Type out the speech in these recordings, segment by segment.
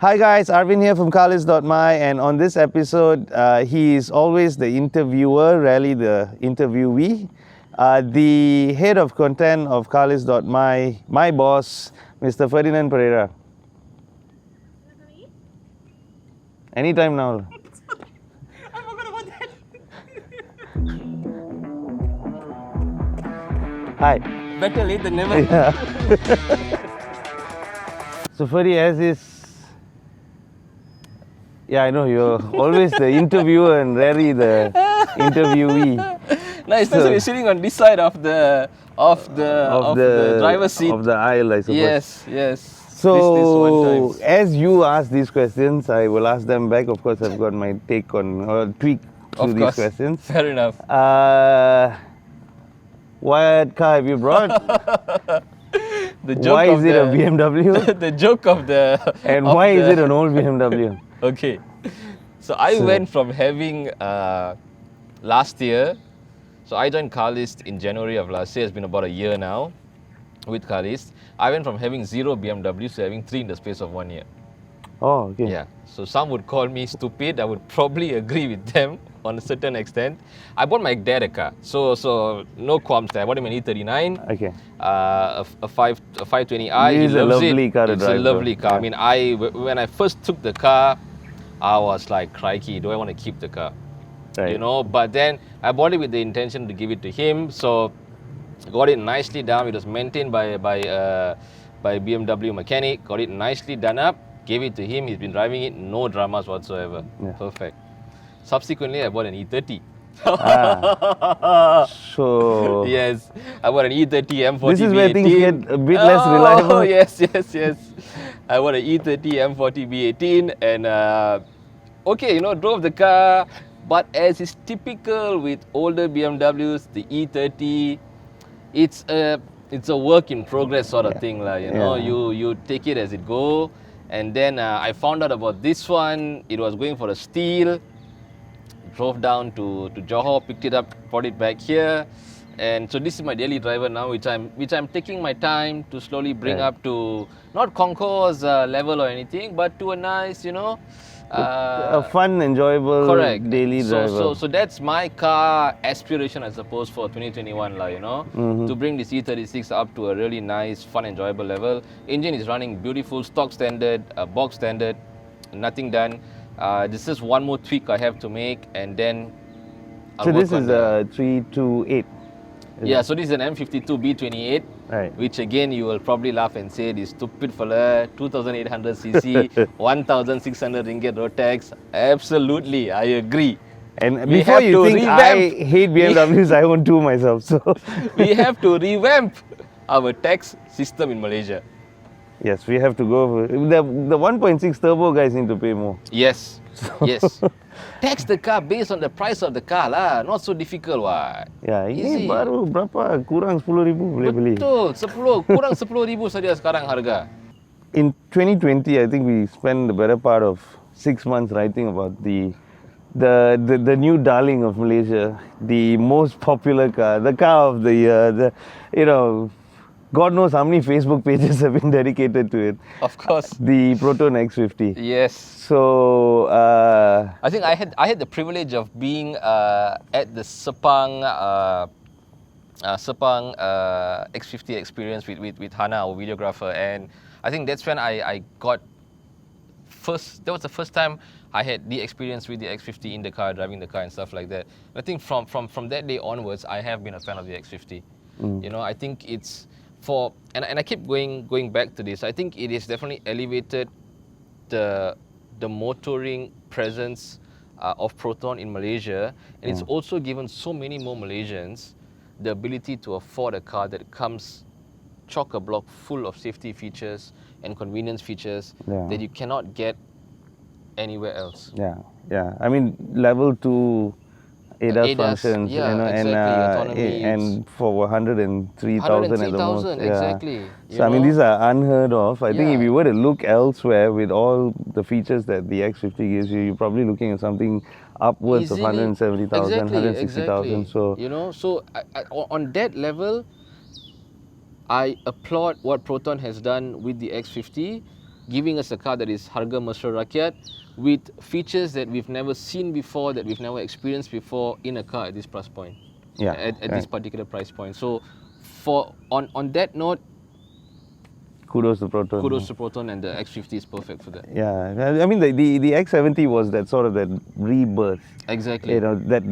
Hi guys, Arvin here from Carlist.my, and on this episode, he is always the interviewer, rarely the interviewee. The head of content of Carlist.my, my boss, Mr. Ferdinand Pereira. Anytime now. I forgot about that. Hi. Better late than never. Yeah. So Ferdi, as is. Yeah, I know you're always the interviewer and rarely the interviewee. Nice. So you're sitting on this side of the driver's seat. Of the aisle, I suppose. Yes. So, as you ask these questions, I will ask them back. Of course, I've got my take on or tweak to these questions. Fair enough. What car have you brought? Why is it a BMW? The joke of the. And why is it an old BMW? Okay. So I went from having last year. So I joined Carlist in January of last year. It's been about a year now with Carlist. I went from having 0 BMWs to having 3 in the space of 1 year. Oh, okay. Yeah. So some would call me stupid. I would probably agree with them on a certain extent. I bought my dad a car. So no qualms there. I bought him an E39. Okay. A 520i. It is a lovely car to drive. It's a lovely car. Yeah. I mean, when I first took the car, I was like, crikey, do I want to keep the car? Right. You know, but then I bought it with the intention to give it to him. So got it nicely done. It was maintained by BMW mechanic. Got it nicely done up. Gave it to him. He's been driving it. No dramas whatsoever. Yeah. Perfect. Subsequently, I bought an E30. So Yes, I bought an E30 M40 this is where B18. things get a bit less reliable. Oh, yes. I bought an E30 M40 B18 and okay, you know, drove the car. But as is typical with older BMWs, the E30, it's a work in progress sort of thing, you know. Yeah. You take it as it go, and then I found out about this one. It was going for a steal. Drove down to Johor, picked it up, brought it back here, and so this is my daily driver now, which I'm taking my time to slowly bring up to not Concours level or anything, but to a nice, you know, a fun, enjoyable daily driver. So that's my car aspiration, I suppose, for 2021, you know, to bring this E36 up to a really nice, fun, enjoyable level. Engine is running beautiful, stock standard, box standard, nothing done. This is one more tweak I have to make, and then I'll So work this on is a 328. Yeah, so this is an M52 B28, Right. which again you will probably laugh and say this stupid fella, 2800cc, 1600 ringgit road tax. Absolutely, I agree. And We before have you to think I revamp- hate BMWs, I own 2 myself. So We have to revamp our tax system in Malaysia. yes, we have to go. The 1.6 turbo guys need to pay more. Yes. Tax the car based on the price of the car lah. Not so difficult what. Ya, ini Easy. baru berapa? Kurang 10,000 boleh beli. Betul, kurang 10,000 saja sekarang harga. In 2020, I think we spent the better part of 6 months writing about the new darling of Malaysia, the most popular car, the car of the year. God knows how many Facebook pages have been dedicated to it. Of course. The Proton X50. Yes. So I think I had the privilege of being at the Sepang X50 experience with Hana, our videographer, and I think that's when I got that was the first time I had the experience with the X50 in the car, driving the car and stuff like that. I think from that day onwards, I have been a fan of the X50. You know, I think it's and I keep going back to this. I think it has definitely elevated the motoring presence of Proton in Malaysia, and it's also given so many more Malaysians the ability to afford a car that comes chock-a-block full of safety features and convenience features that you cannot get anywhere else. Yeah. I mean, level 2 ADAS functions, exactly, and for 103,000 at the most. Exactly. So I mean, these are unheard of. I think if you were to look elsewhere with all the features that the X50 gives you, you're probably looking at something upwards of 170,000, 160,000. So you know, on that level, I applaud what Proton has done with the X50. giving us a car that is harga mesra rakyat with features that we've never seen before, that we've never experienced before in a car at this price point. Yeah, At this particular price point. So on that note, kudos to Proton. kudos to Proton, and the X50 is perfect for that. Yeah, I mean the X70 was that sort of that rebirth. Exactly. You know, that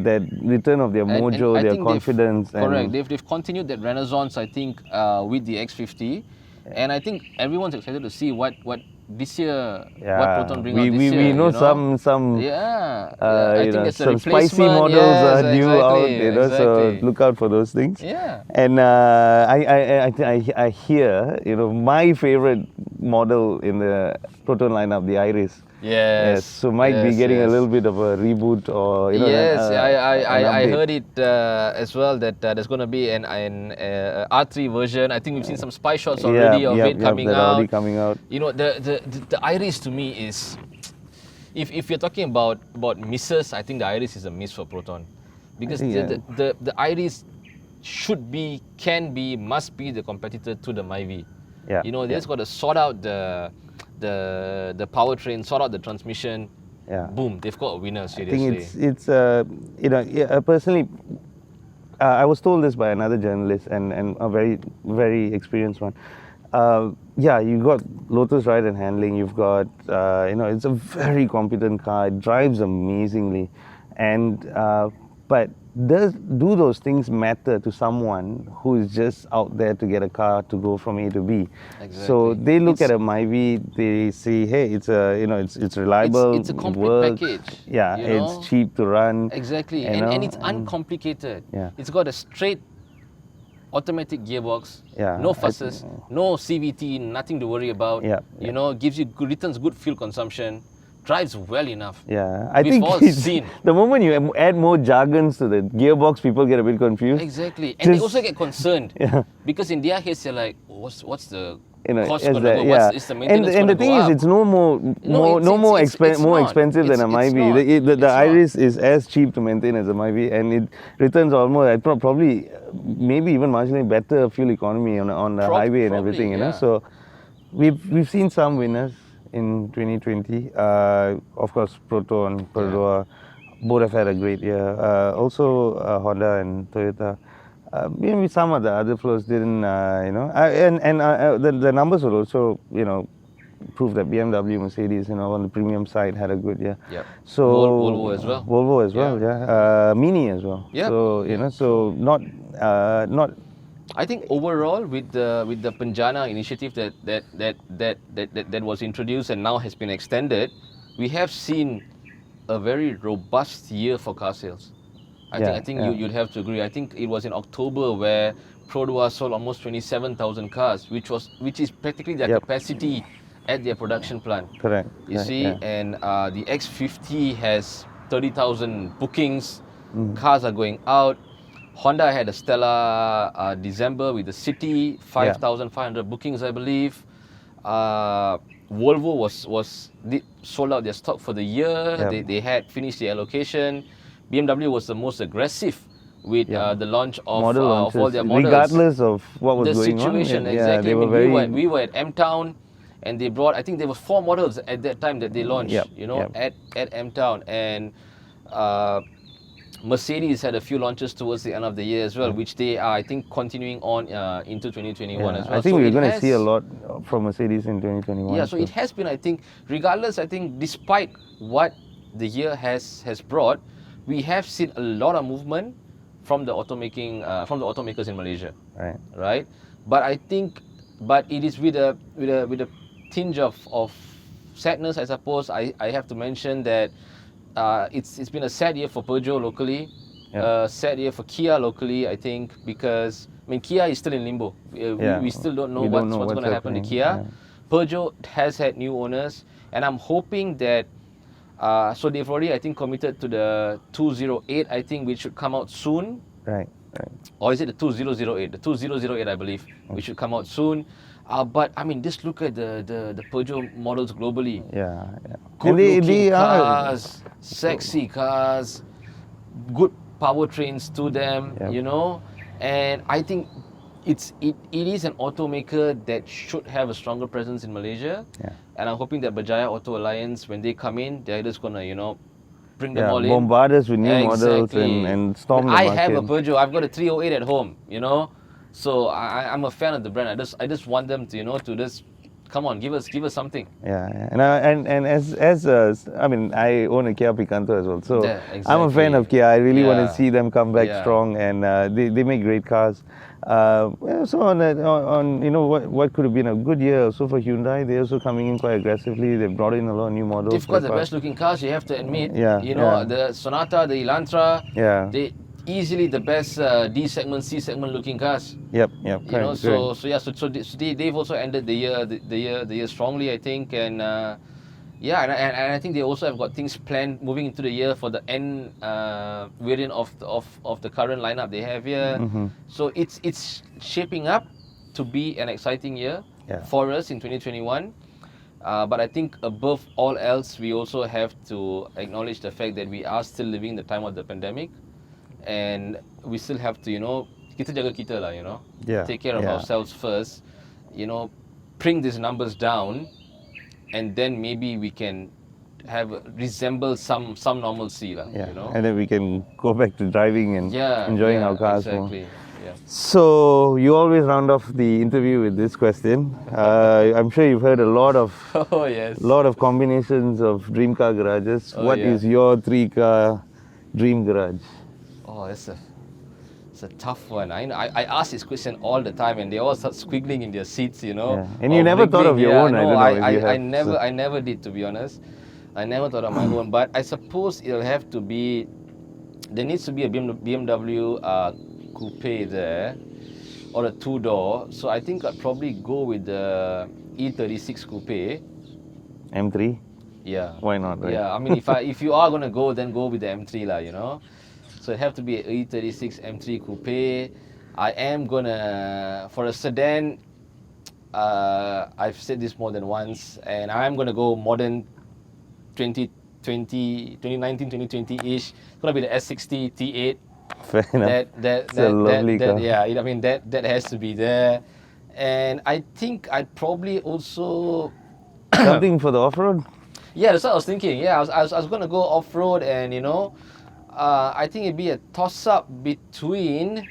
return of their mojo, I their think confidence. Correct. They've continued that renaissance, I think, with the X50, and I think everyone's excited to see what this year, what Proton bring out this year. We know, some I think it's a some spicy replacement. models are due out, exactly. so look out for those things. Yeah. And I hear, my favorite model in the Proton lineup, the Iris. Yes. So might be getting a little bit of a reboot, or I heard it as well that there's going to be an R3 version. I think we've seen some spy shots already of it coming out. The Iris to me is, if you're talking about misses, I think the Iris is a miss for Proton, because the Iris should be, can be, must be the competitor to the Myvi. They just got to sort out the powertrain, sort out the transmission. Boom, they've got a winner. Seriously, I think it's personally, I was told this by another journalist and a very, very experienced one. You got Lotus Ride and Handling. You've got it's a very competent car. It drives amazingly, and but do those things matter to someone who is just out there to get a car to go from A to B? Exactly. So they look at a Myvi, they say, hey, it's it's reliable. It's a complete package. It's cheap to run. Exactly, and it's uncomplicated. It's got a straight automatic gearbox, no fusses, no CVT, nothing to worry about. Gives you returns good fuel consumption. Drives well enough. I think all seen. The moment you add more jargons to the gearbox, people get a bit confused. Exactly, and they also get concerned because in their heads they're like, what's the cost going to go? What's the maintenance and the thing is, it's more expensive than a Myvi. The Iris is as cheap to maintain as a Myvi, and it returns almost probably maybe even marginally better fuel economy on the highway and everything. So we've seen some winners in 2020. Of course, Proton, Perdua, both have had a great year. Also, Honda and Toyota. Maybe some of the other floors didn't, the numbers will also, prove that BMW, Mercedes, on the premium side had a good year. So Volvo as well. Volvo as well, Mini as well. So so not. I think overall, with the Penjana initiative that was introduced and now has been extended, we have seen a very robust year for car sales. I think you'd have to agree. I think it was in October where Produa sold almost 27,000 cars, which is practically their capacity at their production plant. Correct. You see, and the X50 has 30,000 bookings. Cars are going out. Honda had a stellar December with the City, 5,500 bookings, I believe. Volvo was sold out their stock for the year. They had finished the allocation. BMW was the most aggressive with the launch of all their models. Regardless of what was the going on. situation, exactly. We were at M-Town, and they brought, I think there were 4 models at that time that they launched, at M-Town. And Mercedes had a few launches towards the end of the year as well, which they are, I think, continuing on into 2021 as well. I think we're going to see a lot from Mercedes in 2021. Yeah, so it has been, I think, regardless, I think, despite what the year has brought, we have seen a lot of movement from the automakers in Malaysia. Right. But I think, it is with a tinge of sadness, I suppose. I have to mention that it's been a sad year for Peugeot locally, a sad year for Kia locally, I think, because Kia is still in limbo. We still don't know what's going to happen to Kia. Peugeot has had new owners, and I'm hoping that so they've already, I think, committed to the 208, I think, which should come out soon. Right. Or is it the 2008? The 2008, I believe, which should come out soon. But I mean, just look at the Peugeot models globally. Good-looking cars, sexy cars, good powertrains to them, And I think it is an automaker that should have a stronger presence in Malaysia. Yeah. And I'm hoping that Berjaya Auto Alliance, when they come in, they're just gonna, bring them Yeah, all in. bombard us with new models Exactly. and storm the I market. have a Peugeot. I've got a 308 at home. So I'm a fan of the brand. I just want them to to just come on, give us something. Yeah, and I mean, I own a Kia Picanto as well, so Yeah, I'm a fan exactly. of Kia. I really want Yeah. to see them come back Yeah. strong, and they make great cars. So on what could have been a good year also for Hyundai, they're also coming in quite aggressively. They've brought in a lot of new models. They've got the quite best looking cars, you have to admit. Yeah, yeah. The Sonata, the Elantra, Yeah. they easily the best D segment, C segment looking cars. Yep. So they've also ended the year strongly, I think, and and I think they also have got things planned moving into the year for the end variant of the current lineup they have here. Mm-hmm. So it's shaping up to be an exciting year for us in 2021. But I think above all else, we also have to acknowledge the fact that we are still living the time of the pandemic, and we still have to kita jaga kita lah, take care of ourselves first, bring these numbers down, and then maybe we can resemble some normalcy lah, And then we can go back to driving and enjoying our cars more. Exactly. Yeah. So you always round off the interview with this question. I'm sure you've heard a lot of combinations of dream car garages. What is your 3-car dream garage? Oh, it's a tough one. I ask this question all the time, and they all start squiggling in their seats, Yeah. And you never thought of your own. No, I don't know if you have. I never did, to be honest. I never thought of my own, but I suppose it'll have to be. There needs to be a BMW coupe there, or a 2-door. So I think I'd probably go with the E36 coupe. M3? Yeah. Why not? Right? Yeah. I mean, if you are gonna go, then go with the M3 lah, So it have to be an E36 M3 coupe. I am gonna, for a sedan, I've said this more than once, and I'm gonna go modern 2019, 2020-ish. It's gonna be the S60 T8. Fair enough. It's a lovely car. Yeah, I mean that has to be there. And I think I'd probably also something for the off-road. Yeah, that's what I was thinking. Yeah, I was gonna go off-road, and I think it'd be a toss-up between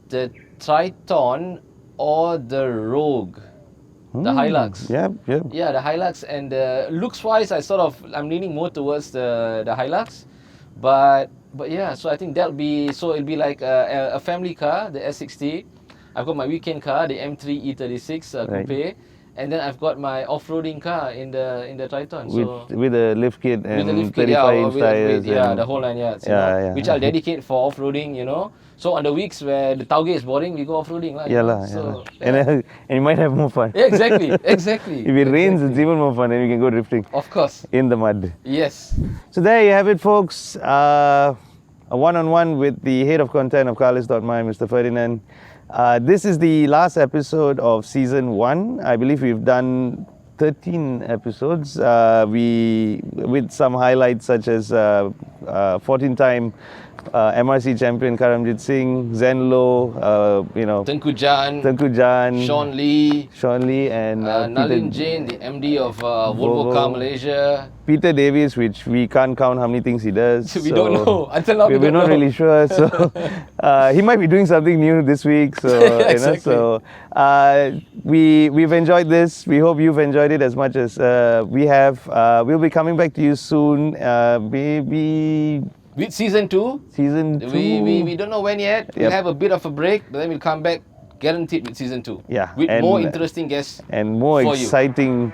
the Triton or the Rogue, the Hilux. Yeah. Yeah, the Hilux, and looks-wise, I'm leaning more towards the Hilux, but yeah. So I think it'll be like a family car, the S60. I've got my weekend car, the M3 E36 coupe. And then I've got my off-roading car in the Triton. With a lift kit and 35-inch tires. The whole 9 yards. Which I'll dedicate for off-roading, So on the weeks where the tailgate is boring, we go off-roading. And you might have more fun. Yeah, exactly. If it rains, it's even more fun, and you can go drifting. Of course. In the mud. Yes. So there you have it, folks. A one-on-one with the head of content of Carlist.my, Mr. Ferdinand. This is the last episode of season 1. I believe we've done 13 episodes. With some highlights such as 14-time MRC champion Karamjit Singh, Zenlo, Tengku Jan, Sean Lee, and Nalin Jain, the MD of Volvo Car Malaysia. Peter Davies, which we can't count how many things he does. We don't know. Until now, we're not really sure. So he might be doing something new this week. So exactly. We've enjoyed this. We hope you've enjoyed it as much as we have. We'll be coming back to you soon. Maybe with season 2. We don't know when yet. We'll have a bit of a break, but then we'll come back guaranteed with season 2. Yeah. With more interesting guests and more exciting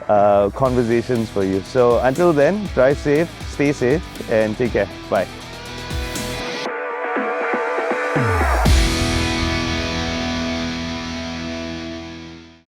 conversations for you. So until then, drive safe, stay safe, and take care. Bye.